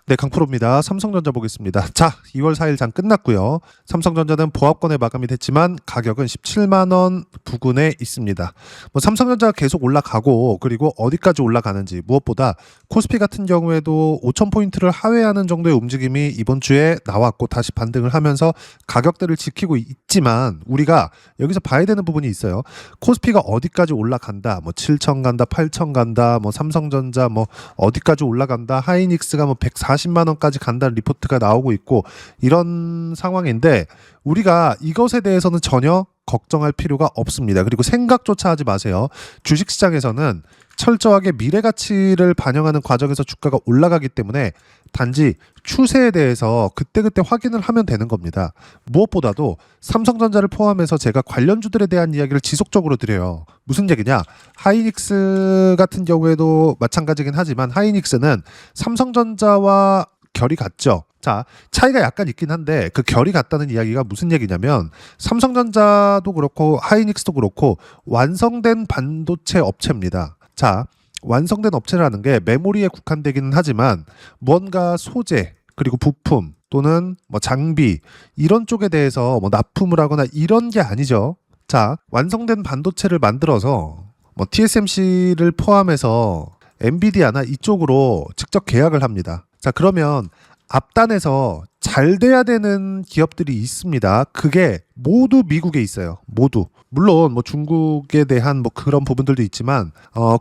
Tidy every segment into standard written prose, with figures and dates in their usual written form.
네, 강프로입니다. 삼성전자 보겠습니다. 자, 2월 4일 장 끝났고요. 삼성전자는 보합권에 마감이 됐지만 가격은 17만 원 부근에 있습니다. 삼성전자가 계속 올라가고 그리고 어디까지 올라가는지 무엇보다 코스피 같은 경우에도 5,000포인트를 하회하는 정도의 움직임이 이번 주에 나왔고 다시 반등을 하면서 가격대를 지키고 있지만 우리가 여기서 봐야 되는 부분이 있어요. 코스피가 어디까지 올라간다. 7,000 간다, 8,000 간다, 삼성전자 어디까지 올라간다, 하이닉스가 140만 원까지 간다는 리포트가 나오고 있고 이런 상황인데 우리가 이것에 대해서는 전혀 걱정할 필요가 없습니다. 그리고 생각조차 하지 마세요. 주식시장에서는 철저하게 미래 가치를 반영하는 과정에서 주가가 올라가기 때문에 단지 추세에 대해서 그때그때 확인을 하면 되는 겁니다. 무엇보다도 삼성전자를 포함해서 제가 관련주들에 대한 이야기를 지속적으로 드려요. 무슨 얘기냐? 하이닉스 같은 경우에도 마찬가지긴 하지만 하이닉스는 삼성전자와 결이 같죠. 자, 차이가 약간 있긴 한데 그 결이 같다는 이야기가 무슨 얘기냐면 삼성전자도 그렇고 하이닉스도 그렇고 완성된 반도체 업체입니다. 자, 완성된 업체라는 게 메모리에 국한되기는 하지만 뭔가 소재 그리고 부품 또는 장비 이런 쪽에 대해서 납품을 하거나 이런 게 아니죠. 자, 완성된 반도체를 만들어서 TSMC를 포함해서 엔비디아나 이쪽으로 직접 계약을 합니다. 자, 그러면 앞단에서 잘 돼야 되는 기업들이 있습니다. 그게 모두 미국에 있어요. 모두. 물론 중국에 대한 그런 부분들도 있지만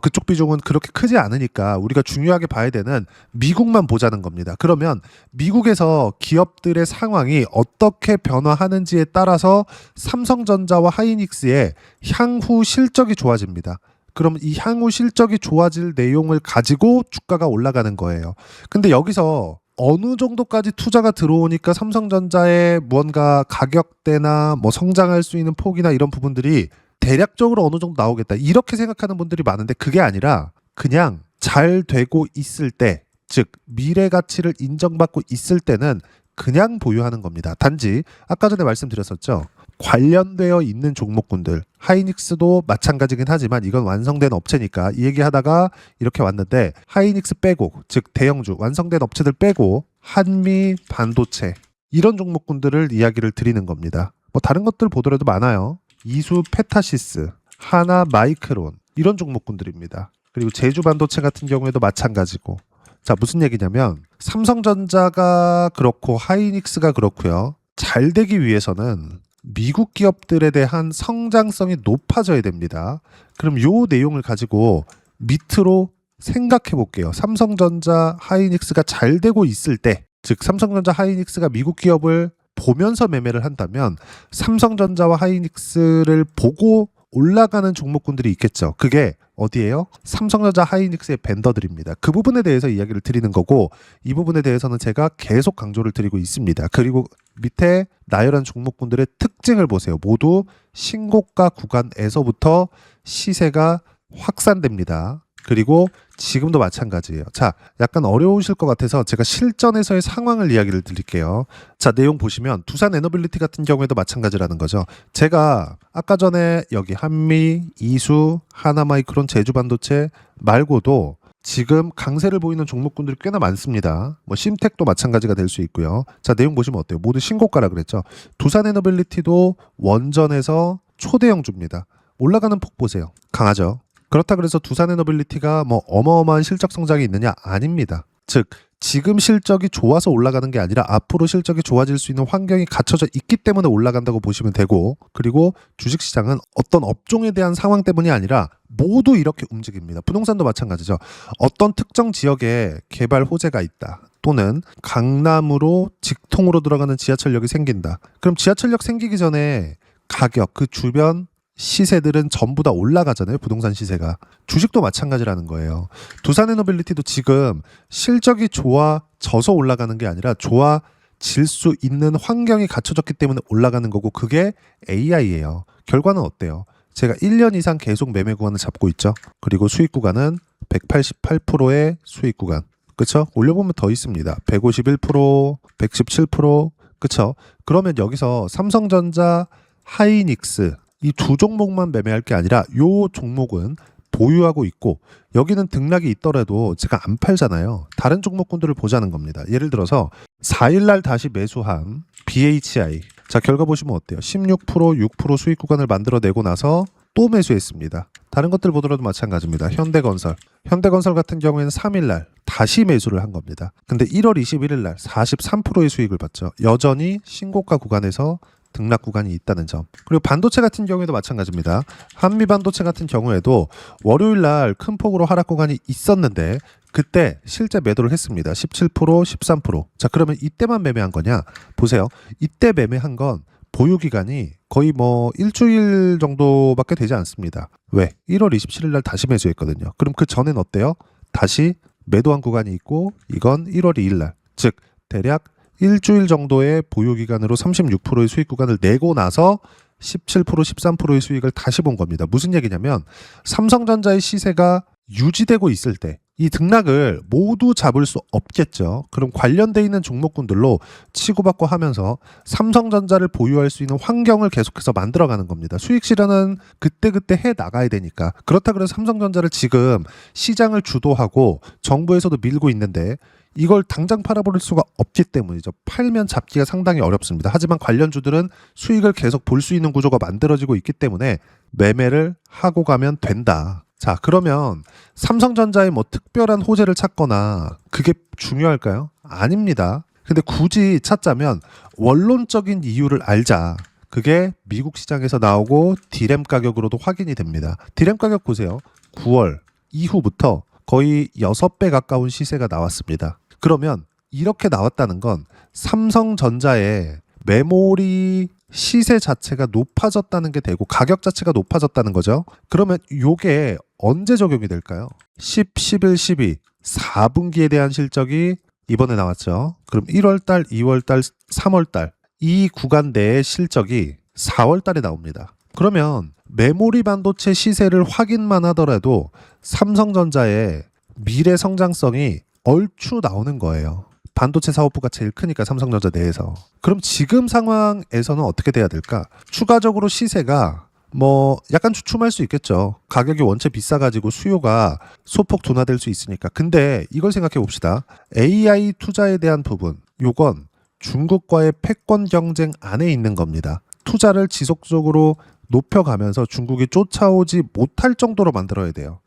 그쪽 비중은 그렇게 크지 않으니까 우리가 중요하게 봐야 되는 미국만 보자는 겁니다. 그러면 미국에서 기업들의 상황이 어떻게 변화하는지에 따라서 삼성전자와 하이닉스의 향후 실적이 좋아집니다. 그럼 이 향후 실적이 좋아질 내용을 가지고 주가가 올라가는 거예요. 근데 여기서 어느 정도까지 투자가 들어오니까 삼성전자의 무언가 가격대나 성장할 수 있는 폭이나 이런 부분들이 대략적으로 어느 정도 나오겠다. 이렇게 생각하는 분들이 많은데 그게 아니라 그냥 잘 되고 있을 때, 즉 미래 가치를 인정받고 있을 때는 그냥 보유하는 겁니다. 단지 아까 전에 말씀드렸었죠. 관련되어 있는 종목군들, 하이닉스도 마찬가지긴 하지만 이건 완성된 업체니까 이 얘기하다가 이렇게 왔는데 하이닉스 빼고, 즉 대형주 완성된 업체들 빼고 한미 반도체 이런 종목군들을 이야기를 드리는 겁니다. 다른 것들 보더라도 많아요. 이수 페타시스, 하나 마이크론 이런 종목군들입니다. 그리고 제주 반도체 같은 경우에도 마찬가지고. 자, 무슨 얘기냐면 삼성전자가 그렇고 하이닉스가 그렇고요. 잘 되기 위해서는 미국 기업들에 대한 성장성이 높아져야 됩니다. 그럼 요 내용을 가지고 밑으로 생각해 볼게요. 삼성전자, 하이닉스가 잘 되고 있을 때, 즉 삼성전자, 하이닉스가 미국 기업을 보면서 매매를 한다면 삼성전자와 하이닉스를 보고 올라가는 종목군들이 있겠죠. 그게 어디예요? 삼성전자, 하이닉스의 벤더들입니다. 그 부분에 대해서 이야기를 드리는 거고 이 부분에 대해서는 제가 계속 강조를 드리고 있습니다. 그리고 밑에 나열한 종목군들의 특징을 보세요. 모두 신고가 구간에서부터 시세가 확산됩니다. 그리고 지금도 마찬가지예요. 자, 약간 어려우실 것 같아서 제가 실전에서의 상황을 이야기를 드릴게요. 자, 내용 보시면 두산 에너빌리티 같은 경우에도 마찬가지라는 거죠. 제가 아까 전에 여기 한미, 이수, 하나마이크론, 제주반도체 말고도 지금 강세를 보이는 종목군들이 꽤나 많습니다. 심텍도 마찬가지가 될 수 있고요. 자, 내용 보시면 어때요? 모두 신고가라 그랬죠. 두산 에너빌리티도 원전에서 초대형주입니다. 올라가는 폭 보세요. 강하죠. 그렇다 그래서 두산에너빌리티가 어마어마한 실적 성장이 있느냐? 아닙니다. 즉 지금 실적이 좋아서 올라가는 게 아니라 앞으로 실적이 좋아질 수 있는 환경이 갖춰져 있기 때문에 올라간다고 보시면 되고, 그리고 주식시장은 어떤 업종에 대한 상황 때문이 아니라 모두 이렇게 움직입니다. 부동산도 마찬가지죠. 어떤 특정 지역에 개발 호재가 있다. 또는 강남으로 직통으로 들어가는 지하철역이 생긴다. 그럼 지하철역 생기기 전에 가격, 그 주변 시세들은 전부 다 올라가잖아요. 부동산 시세가. 주식도 마찬가지라는 거예요. 두산에너빌리티도 지금 실적이 좋아져서 올라가는 게 아니라 좋아질 수 있는 환경이 갖춰졌기 때문에 올라가는 거고 그게 AI예요. 결과는 어때요? 제가 1년 이상 계속 매매 구간을 잡고 있죠. 그리고 수익 구간은 188%의 수익 구간. 그쵸? 올려보면 더 있습니다. 151%, 117%. 그쵸? 그러면 여기서 삼성전자, 하이닉스 이 두 종목만 매매할 게 아니라 요 종목은 보유하고 있고 여기는 등락이 있더라도 제가 안 팔잖아요. 다른 종목군들을 보자는 겁니다. 예를 들어서 4일날 다시 매수한 BHI. 자, 결과 보시면 어때요? 16%, 6% 수익 구간을 만들어내고 나서 또 매수했습니다. 다른 것들 보더라도 마찬가지입니다. 현대건설. 현대건설 같은 경우에는 3일날 다시 매수를 한 겁니다. 근데 1월 21일날 43%의 수익을 봤죠. 여전히 신고가 구간에서 등락 구간이 있다는 점. 그리고 반도체 같은 경우에도 마찬가지입니다. 한미반도체 같은 경우에도 월요일날 큰 폭으로 하락 구간이 있었는데 그때 실제 매도를 했습니다. 17%, 13%. 자, 그러면 이때만 매매한 거냐? 보세요. 이때 매매한 건 보유 기간이 거의 뭐 일주일 정도밖에 되지 않습니다. 왜? 1월 27일 날 다시 매수했거든요. 그럼 그 전엔 어때요? 다시 매도한 구간이 있고 이건 1월 2일 날. 즉 대략 일주일 정도의 보유 기간으로 36%의 수익 구간을 내고 나서 17%, 13%의 수익을 다시 본 겁니다. 무슨 얘기냐면 삼성전자의 시세가 유지되고 있을 때 이 등락을 모두 잡을 수 없겠죠. 그럼 관련돼 있는 종목군들로 치고받고 하면서 삼성전자를 보유할 수 있는 환경을 계속해서 만들어가는 겁니다. 수익 실현은 그때그때 해 나가야 되니까. 그렇다 그래서 삼성전자를 지금 시장을 주도하고 정부에서도 밀고 있는데 이걸 당장 팔아버릴 수가 없기 때문이죠. 팔면 잡기가 상당히 어렵습니다. 하지만 관련주들은 수익을 계속 볼 수 있는 구조가 만들어지고 있기 때문에 매매를 하고 가면 된다. 자, 그러면 삼성전자의 뭐 특별한 호재를 찾거나 그게 중요할까요? 아닙니다. 근데 굳이 찾자면 원론적인 이유를 알자. 그게 미국 시장에서 나오고 디램 가격으로도 확인이 됩니다. 디램 가격 보세요. 9월 이후부터 거의 6배 가까운 시세가 나왔습니다. 그러면 이렇게 나왔다는 건 삼성전자의 메모리 시세 자체가 높아졌다는 게 되고 가격 자체가 높아졌다는 거죠. 그러면 이게 언제 적용이 될까요? 10, 11, 12 4분기에 대한 실적이 이번에 나왔죠. 그럼 1월달, 2월달, 3월달 이 구간 내의 실적이 4월달에 나옵니다. 그러면 메모리 반도체 시세를 확인만 하더라도 삼성전자의 미래 성장성이 얼추 나오는 거예요. 반도체 사업부가 제일 크니까 삼성전자 내에서. 그럼 지금 상황에서는 어떻게 돼야 될까? 추가적으로 시세가 뭐 약간 주춤할 수 있겠죠. 가격이 원체 비싸가지고 수요가 소폭 둔화될 수 있으니까. 근데 이걸 생각해 봅시다. AI 투자에 대한 부분, 요건 중국과의 패권 경쟁 안에 있는 겁니다. 투자를 지속적으로 높여가면서 중국이 쫓아오지 못할 정도로 만들어야 돼요.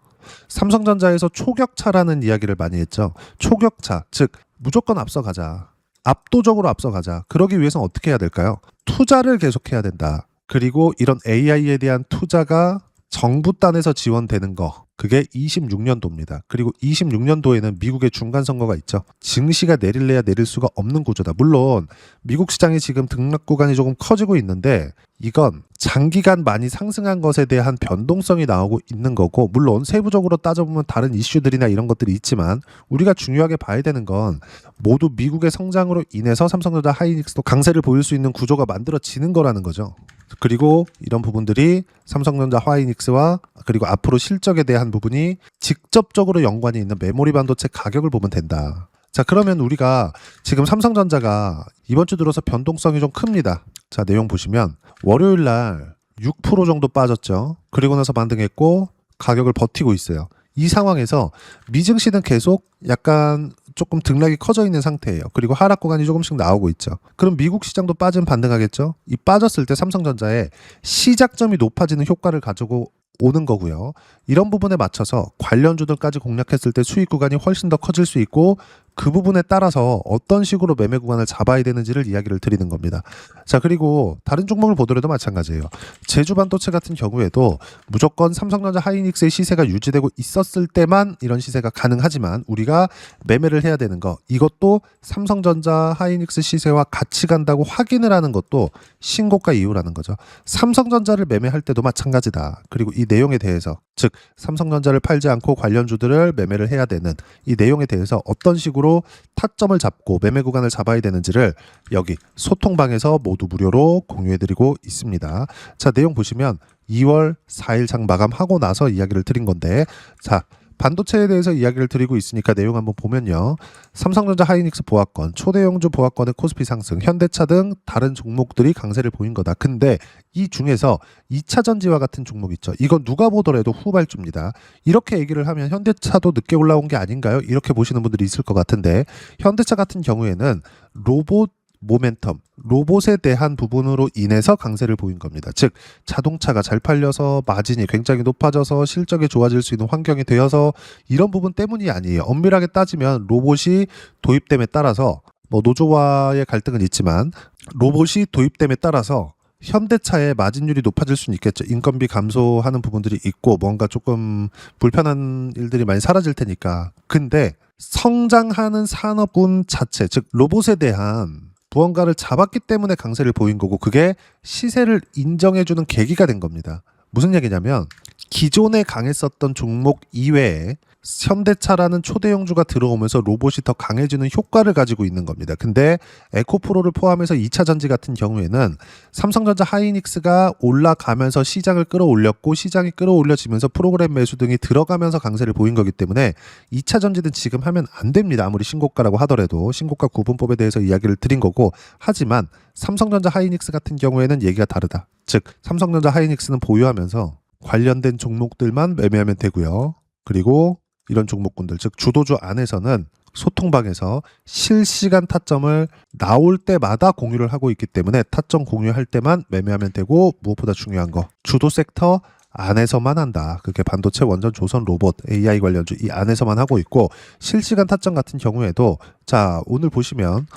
삼성전자에서 초격차라는 이야기를 많이 했죠. 초격차, 즉 무조건 앞서가자. 압도적으로 앞서가자. 그러기 위해서는 어떻게 해야 될까요? 투자를 계속해야 된다. 그리고 이런 AI에 대한 투자가 정부 단에서 지원되는 거. 그게 26년도입니다. 그리고 26년도에는 미국의 중간선거가 있죠. 증시가 내릴래야 내릴 수가 없는 구조다. 물론 미국 시장이 지금 등락 구간이 조금 커지고 있는데 이건 장기간 많이 상승한 것에 대한 변동성이 나오고 있는 거고, 물론 세부적으로 따져보면 다른 이슈들이나 이런 것들이 있지만 우리가 중요하게 봐야 되는 건 모두 미국의 성장으로 인해서 삼성전자 하이닉스도 강세를 보일 수 있는 구조가 만들어지는 거라는 거죠. 그리고 이런 부분들이 삼성전자 하이닉스와 그리고 앞으로 실적에 대한 부분이 직접적으로 연관이 있는 메모리 반도체 가격을 보면 된다. 자, 그러면 우리가 지금 삼성전자가 이번 주 들어서 변동성이 좀 큽니다. 자, 내용 보시면 월요일 날 6% 정도 빠졌죠. 그리고 나서 반등했고 가격을 버티고 있어요. 이 상황에서 미증시는 계속 약간 조금 등락이 커져 있는 상태예요. 그리고 하락 구간이 조금씩 나오고 있죠. 그럼 미국 시장도 빠지면 반등하겠죠? 이 빠졌을 때 삼성전자의 시작점이 높아지는 효과를 가지고 오는 거고요. 이런 부분에 맞춰서 관련주들까지 공략했을 때 수익 구간이 훨씬 더 커질 수 있고 그 부분에 따라서 어떤 식으로 매매 구간을 잡아야 되는지를 이야기를 드리는 겁니다. 자, 그리고 다른 종목을 보더라도 마찬가지예요. 제주반도체 같은 경우에도 무조건 삼성전자 하이닉스의 시세가 유지되고 있었을 때만 이런 시세가 가능하지만 우리가 매매를 해야 되는 거, 이것도 삼성전자 하이닉스 시세와 같이 간다고 확인을 하는 것도 신고가 이유라는 거죠. 삼성전자를 매매할 때도 마찬가지다. 그리고 이 내용에 대해서, 즉 삼성전자를 팔지 않고 관련주들을 매매를 해야 되는 이 내용에 대해서 어떤 식으로 타점을 잡고 매매 구간을 잡아야 되는지를 여기 소통방에서 모두 무료로 공유해드리고 있습니다. 자, 내용 보시면 2월 4일 장 마감하고 나서 이야기를 드린 건데, 자, 반도체에 대해서 이야기를 드리고 있으니까 내용 한번 보면요. 삼성전자 하이닉스 보합권, 초대형주 보합권의 코스피 상승, 현대차 등 다른 종목들이 강세를 보인 거다. 근데 이 중에서 2차 전지와 같은 종목 있죠. 이건 누가 보더라도 후발주입니다. 이렇게 얘기를 하면 현대차도 늦게 올라온 게 아닌가요? 이렇게 보시는 분들이 있을 것 같은데 현대차 같은 경우에는 로봇 모멘텀, 로봇에 대한 부분으로 인해서 강세를 보인 겁니다. 즉 자동차가 잘 팔려서 마진이 굉장히 높아져서 실적이 좋아질 수 있는 환경이 되어서 이런 부분 때문이 아니에요. 엄밀하게 따지면 로봇이 도입됨에 따라서 뭐 노조와의 갈등은 있지만 로봇이 도입됨에 따라서 현대차의 마진율이 높아질 수는 있겠죠. 인건비 감소하는 부분들이 있고 뭔가 조금 불편한 일들이 많이 사라질 테니까. 근데 성장하는 산업군 자체, 즉 로봇에 대한 무언가를 잡았기 때문에 강세를 보인 거고 그게 시세를 인정해주는 계기가 된 겁니다. 무슨 얘기냐면 기존에 강했었던 종목 이외에 현대차라는 초대형주가 들어오면서 로봇이 더 강해지는 효과를 가지고 있는 겁니다. 근데 에코프로를 포함해서 2차 전지 같은 경우에는 삼성전자 하이닉스가 올라가면서 시장을 끌어올렸고 시장이 끌어올려지면서 프로그램 매수 등이 들어가면서 강세를 보인 거기 때문에 2차 전지는 지금 하면 안 됩니다. 아무리 신고가라고 하더라도 신고가 구분법에 대해서 이야기를 드린 거고 하지만 삼성전자 하이닉스 같은 경우에는 얘기가 다르다. 즉 삼성전자 하이닉스는 보유하면서 관련된 종목들만 매매하면 되고요. 그리고 이런 종목군들, 즉 주도주 안에서는 소통방에서 실시간 타점을 나올 때마다 공유를 하고 있기 때문에 타점 공유할 때만 매매하면 되고 무엇보다 중요한 거 주도 섹터 안에서만 한다. 그게 반도체, 원전, 조선, 로봇, AI 관련주 이 안에서만 하고 있고 실시간 타점 같은 경우에도 자 오늘 보시면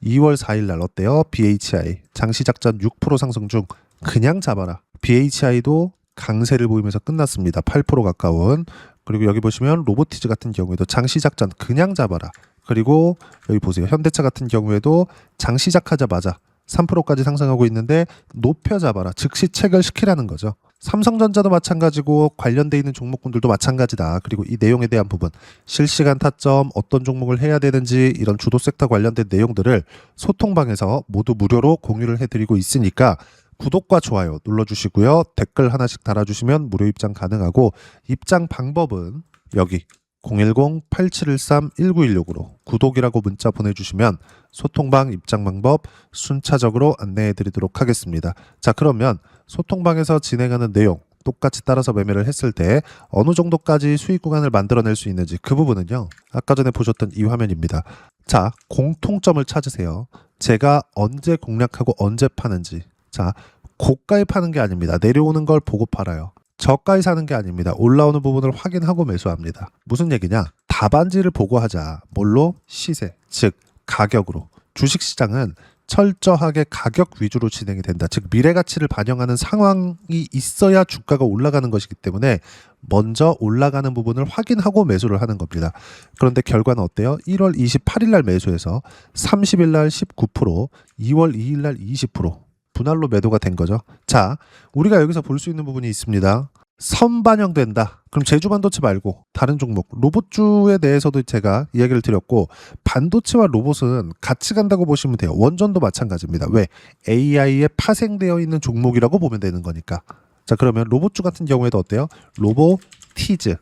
2월 4일 날 어때요? BHI 장시작전 6% 상승 중 그냥 잡아라. BHI도 강세를 보이면서 끝났습니다. 8% 가까운. 그리고 여기 보시면 로보티즈 같은 경우에도 장시작전 그냥 잡아라. 그리고 여기 보세요. 현대차 같은 경우에도 장시작하자마자 3%까지 상승하고 있는데 높여 잡아라. 즉시 체결시키라는 거죠. 삼성전자도 마찬가지고 관련돼 있는 종목군들도 마찬가지다. 그리고 이 내용에 대한 부분 실시간 타점 어떤 종목을 해야 되는지 이런 주도 섹터 관련된 내용들을 소통방에서 모두 무료로 공유를 해드리고 있으니까 구독과 좋아요 눌러주시고요. 댓글 하나씩 달아주시면 무료 입장 가능하고 입장 방법은 여기 010-8713-1916으로 구독이라고 문자 보내주시면 소통방 입장 방법 순차적으로 안내해드리도록 하겠습니다. 자 그러면 소통방에서 진행하는 내용 똑같이 따라서 매매를 했을 때 어느 정도까지 수익 구간을 만들어낼 수 있는지 그 부분은요. 아까 전에 보셨던 이 화면입니다. 자 공통점을 찾으세요. 제가 언제 공략하고 언제 파는지 자, 고가에 파는 게 아닙니다. 내려오는 걸 보고 팔아요. 저가에 사는 게 아닙니다. 올라오는 부분을 확인하고 매수합니다. 무슨 얘기냐? 답안지를 보고 하자. 뭘로? 시세, 즉 가격으로. 주식시장은 철저하게 가격 위주로 진행이 된다. 즉 미래 가치를 반영하는 상황이 있어야 주가가 올라가는 것이기 때문에 먼저 올라가는 부분을 확인하고 매수를 하는 겁니다. 그런데 결과는 어때요? 1월 28일 날 매수해서 30일 날 19%, 2월 2일 날 20%. 분할로 매도가 된 거죠. 자, 우리가 여기서 볼 수 있는 부분이 있습니다. 선반영된다. 그럼 제주반도체 말고 다른 종목 로봇주에 대해서도 제가 이야기를 드렸고 반도체와 로봇은 같이 간다고 보시면 돼요. 원전도 마찬가지입니다. 왜? AI에 파생되어 있는 종목이라고 보면 되는 거니까. 자 그러면 로봇주 같은 경우에도 어때요? 로보티즈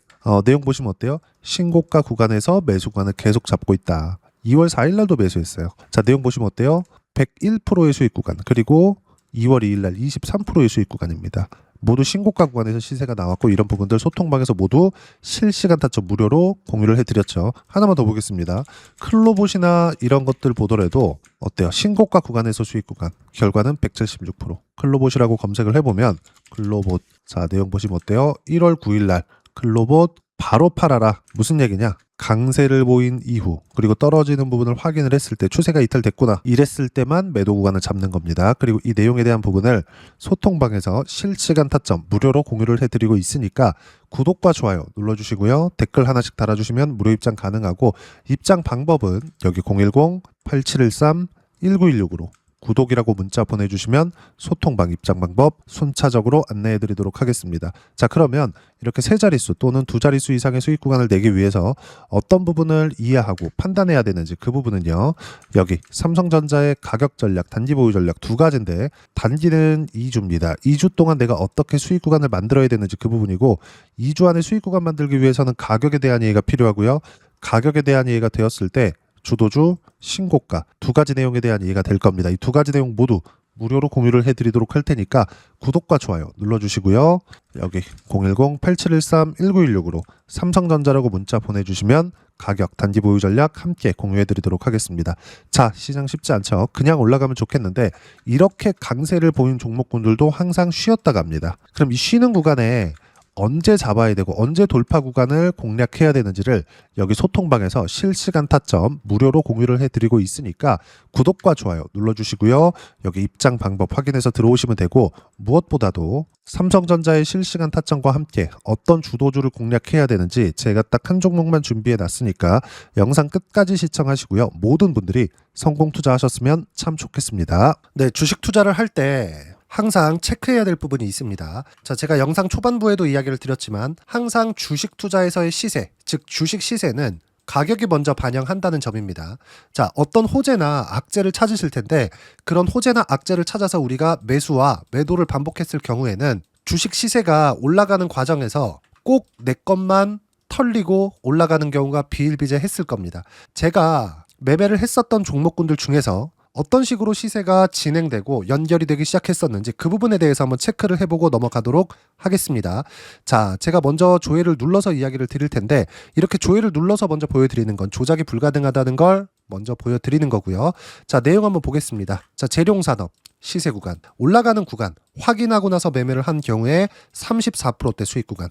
내용 보시면 어때요? 신고가 구간에서 매수 구간을 계속 잡고 있다. 2월 4일 날도 매수했어요. 자 내용 보시면 어때요? 101%의 수익 구간 그리고 2월 2일 날 23%의 수익 구간입니다. 모두 신고가 구간에서 시세가 나왔고 이런 부분들 소통방에서 모두 실시간 타점 무료로 공유를 해드렸죠. 하나만 더 보겠습니다. 클로봇이나 이런 것들 보더라도 어때요? 신고가 구간에서 수익 구간 결과는 176%. 클로봇이라고 검색을 해보면 클로봇 자 내용 보시면 어때요? 1월 9일 날 클로봇 바로 팔아라. 무슨 얘기냐? 강세를 보인 이후 그리고 떨어지는 부분을 확인을 했을 때 추세가 이탈됐구나 이랬을 때만 매도 구간을 잡는 겁니다. 그리고 이 내용에 대한 부분을 소통방에서 실시간 타점 무료로 공유를 해드리고 있으니까 구독과 좋아요 눌러주시고요. 댓글 하나씩 달아주시면 무료 입장 가능하고 입장 방법은 여기 010-8713-1916으로 구독이라고 문자 보내주시면 소통방 입장 방법 순차적으로 안내해 드리도록 하겠습니다. 자, 그러면 이렇게 세 자릿수 또는 두 자릿수 이상의 수익 구간을 내기 위해서 어떤 부분을 이해하고 판단해야 되는지 그 부분은요, 여기 삼성전자의 가격 전략, 단기 보유 전략 두 가지인데, 단기는 2주입니다. 2주 동안 내가 어떻게 수익 구간을 만들어야 되는지 그 부분이고, 2주 안에 수익 구간 만들기 위해서는 가격에 대한 이해가 필요하고요. 가격에 대한 이해가 되었을 때 주도주, 신고가 두 가지 내용에 대한 이해가 될 겁니다. 이 두 가지 내용 모두 무료로 공유를 해드리도록 할 테니까 구독과 좋아요 눌러주시고요. 여기 010-8713-1916으로 삼성전자라고 문자 보내주시면 가격, 단기 보유 전략 함께 공유해드리도록 하겠습니다. 자, 시장 쉽지 않죠? 그냥 올라가면 좋겠는데 이렇게 강세를 보인 종목군들도 항상 쉬었다 갑니다. 그럼 이 쉬는 구간에 언제 잡아야 되고 언제 돌파 구간을 공략해야 되는지를 여기 소통방에서 실시간 타점 무료로 공유를 해드리고 있으니까 구독과 좋아요 눌러주시고요. 여기 입장 방법 확인해서 들어오시면 되고, 무엇보다도 삼성전자의 실시간 타점과 함께 어떤 주도주를 공략해야 되는지 제가 딱 한 종목만 준비해 놨으니까 영상 끝까지 시청하시고요. 모든 분들이 성공 투자하셨으면 참 좋겠습니다. 네, 주식 투자를 할 때 항상 체크해야 될 부분이 있습니다. 자, 제가 영상 초반부에도 이야기를 드렸지만 항상 주식 투자에서의 시세, 즉 주식 시세는 가격이 먼저 반영한다는 점입니다. 자, 어떤 호재나 악재를 찾으실 텐데 그런 호재나 악재를 찾아서 우리가 매수와 매도를 반복했을 경우에는 주식 시세가 올라가는 과정에서 꼭 내 것만 털리고 올라가는 경우가 비일비재했을 겁니다. 제가 매매를 했었던 종목군들 중에서 어떤 식으로 시세가 진행되고 연결이 되기 시작했었는지 그 부분에 대해서 한번 체크를 해보고 넘어가도록 하겠습니다. 자, 제가 먼저 조회를 눌러서 이야기를 드릴 텐데, 이렇게 조회를 눌러서 먼저 보여드리는 건 조작이 불가능하다는 걸 먼저 보여드리는 거고요. 자, 내용 한번 보겠습니다. 자, 재룡산업 시세 구간, 올라가는 구간 확인하고 나서 매매를 한 경우에 34%대 수익 구간.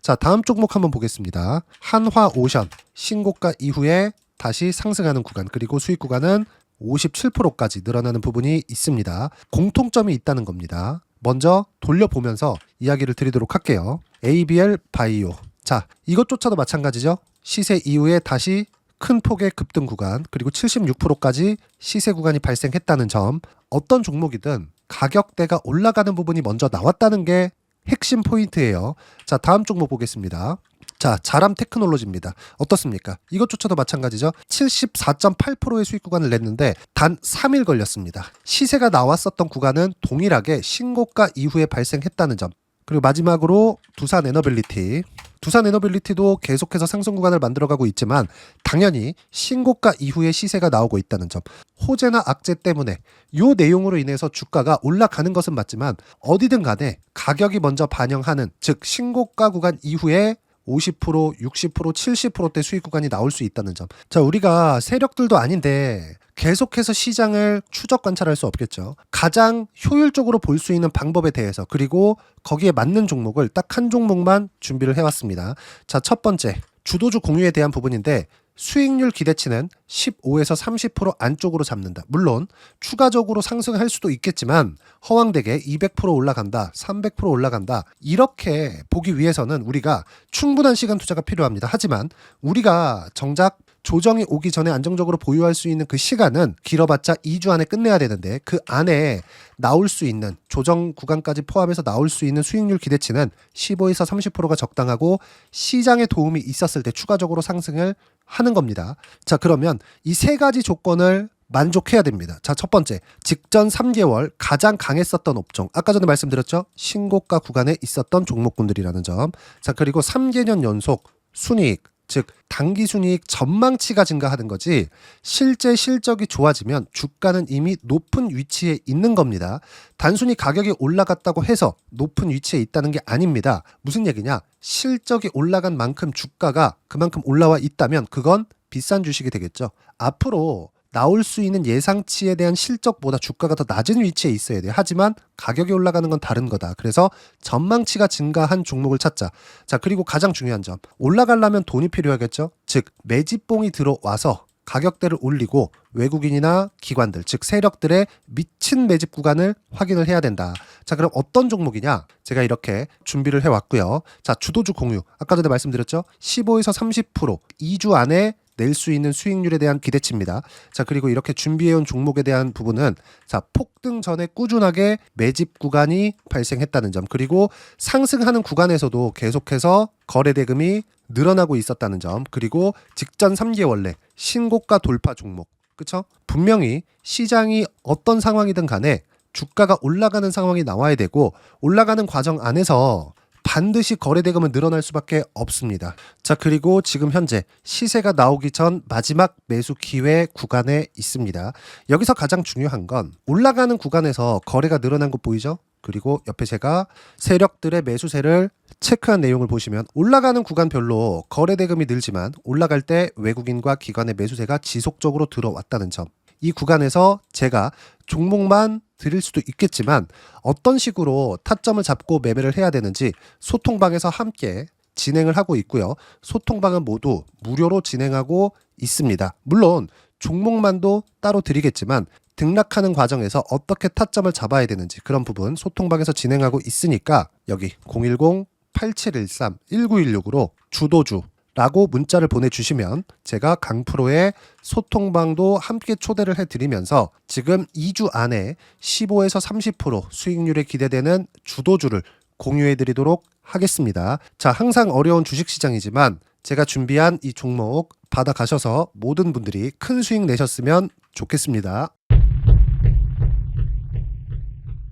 자, 다음 종목 한번 보겠습니다. 한화오션 신고가 이후에 다시 상승하는 구간, 그리고 수익 구간은 57%까지 늘어나는 부분이 있습니다. 공통점이 있다는 겁니다. 먼저 돌려보면서 이야기를 드리도록 할게요. ABL 바이오. 자, 이것조차도 마찬가지죠. 시세 이후에 다시 큰 폭의 급등 구간, 그리고 76%까지 시세 구간이 발생했다는 점. 어떤 종목이든 가격대가 올라가는 부분이 먼저 나왔다는 게 핵심 포인트예요. 자, 다음 종목 보겠습니다. 자, 자람 테크놀로지입니다. 어떻습니까? 이것조차도 마찬가지죠. 74.8%의 수익 구간을 냈는데 단 3일 걸렸습니다. 시세가 나왔었던 구간은 동일하게 신고가 이후에 발생했다는 점. 그리고 마지막으로 두산 에너빌리티. 두산 에너빌리티도 계속해서 상승 구간을 만들어가고 있지만 당연히 신고가 이후에 시세가 나오고 있다는 점. 호재나 악재 때문에 이 내용으로 인해서 주가가 올라가는 것은 맞지만 어디든 간에 가격이 먼저 반영하는, 즉 신고가 구간 이후에 50%, 60%, 70%대 수익 구간이 나올 수 있다는 점. 자, 우리가 세력들도 아닌데 계속해서 시장을 추적 관찰할 수 없겠죠. 가장 효율적으로 볼 수 있는 방법에 대해서, 그리고 거기에 맞는 종목을 딱 한 종목만 준비를 해왔습니다. 자, 첫 번째 주도주 공유에 대한 부분인데, 수익률 기대치는 15에서 30% 안쪽으로 잡는다. 물론 추가적으로 상승할 수도 있겠지만 허황되게 200% 올라간다, 300% 올라간다, 이렇게 보기 위해서는 우리가 충분한 시간 투자가 필요합니다. 하지만 우리가 정작 조정이 오기 전에 안정적으로 보유할 수 있는 그 시간은 길어봤자 2주 안에 끝내야 되는데, 그 안에 나올 수 있는 조정 구간까지 포함해서 나올 수 있는 수익률 기대치는 15에서 30%가 적당하고 시장에 도움이 있었을 때 추가적으로 상승을 하는 겁니다. 자, 그러면 이 세 가지 조건을 만족해야 됩니다. 자, 첫 번째, 직전 3개월 가장 강했었던 업종. 아까 전에 말씀드렸죠? 신고가 구간에 있었던 종목군들이라는 점. 자, 그리고 3개년 연속 순이익, 즉 단기 순이익 전망치가 증가하는 거지 실제 실적이 좋아지면 주가는 이미 높은 위치에 있는 겁니다. 단순히 가격이 올라갔다고 해서 높은 위치에 있다는 게 아닙니다. 무슨 얘기냐? 실적이 올라간 만큼 주가가 그만큼 올라와 있다면 그건 비싼 주식이 되겠죠. 앞으로 나올 수 있는 예상치에 대한 실적보다 주가가 더 낮은 위치에 있어야 돼요. 하지만 가격이 올라가는 건 다른 거다. 그래서 전망치가 증가한 종목을 찾자. 자, 그리고 가장 중요한 점, 올라가려면 돈이 필요하겠죠. 즉 매집봉이 들어와서 가격대를 올리고 외국인이나 기관들, 즉 세력들의 미친 매집 구간을 확인을 해야 된다. 자, 그럼 어떤 종목이냐? 제가 이렇게 준비를 해왔고요. 자, 주도주 공유. 아까 전에 말씀드렸죠. 15에서 30% 2주 안에 낼 수 있는 수익률에 대한 기대치입니다. 자, 그리고 이렇게 준비해온 종목에 대한 부분은 자, 폭등 전에 꾸준하게 매집 구간이 발생했다는 점, 그리고 상승하는 구간에서도 계속해서 거래 대금이 늘어나고 있었다는 점, 그리고 직전 3개월 내 신고가 돌파 종목, 그쵸? 분명히 시장이 어떤 상황이든 간에 주가가 올라가는 상황이 나와야 되고, 올라가는 과정 안에서 반드시 거래 대금은 늘어날 수밖에 없습니다. 자, 그리고 지금 현재 시세가 나오기 전 마지막 매수 기회 구간에 있습니다. 여기서 가장 중요한 건 올라가는 구간에서 거래가 늘어난 거 보이죠? 그리고 옆에 제가 세력들의 매수세를 체크한 내용을 보시면 올라가는 구간별로 거래 대금이 늘지만 올라갈 때 외국인과 기관의 매수세가 지속적으로 들어왔다는 점, 이 구간에서 제가 종목만 드릴 수도 있겠지만 어떤 식으로 타점을 잡고 매매를 해야 되는지 소통방에서 함께 진행을 하고 있고요. 소통방은 모두 무료로 진행하고 있습니다. 물론 종목만도 따로 드리겠지만 등락하는 과정에서 어떻게 타점을 잡아야 되는지 그런 부분 소통방에서 진행하고 있으니까 여기 010-8713-1916으로 주도주 라고 문자를 보내주시면 제가 강프로의 소통방도 함께 초대를 해드리면서 지금 2주 안에 15에서 30% 수익률이 기대되는 주도주를 공유해드리도록 하겠습니다. 자, 항상 어려운 주식시장이지만 제가 준비한 이 종목 받아가셔서 모든 분들이 큰 수익 내셨으면 좋겠습니다.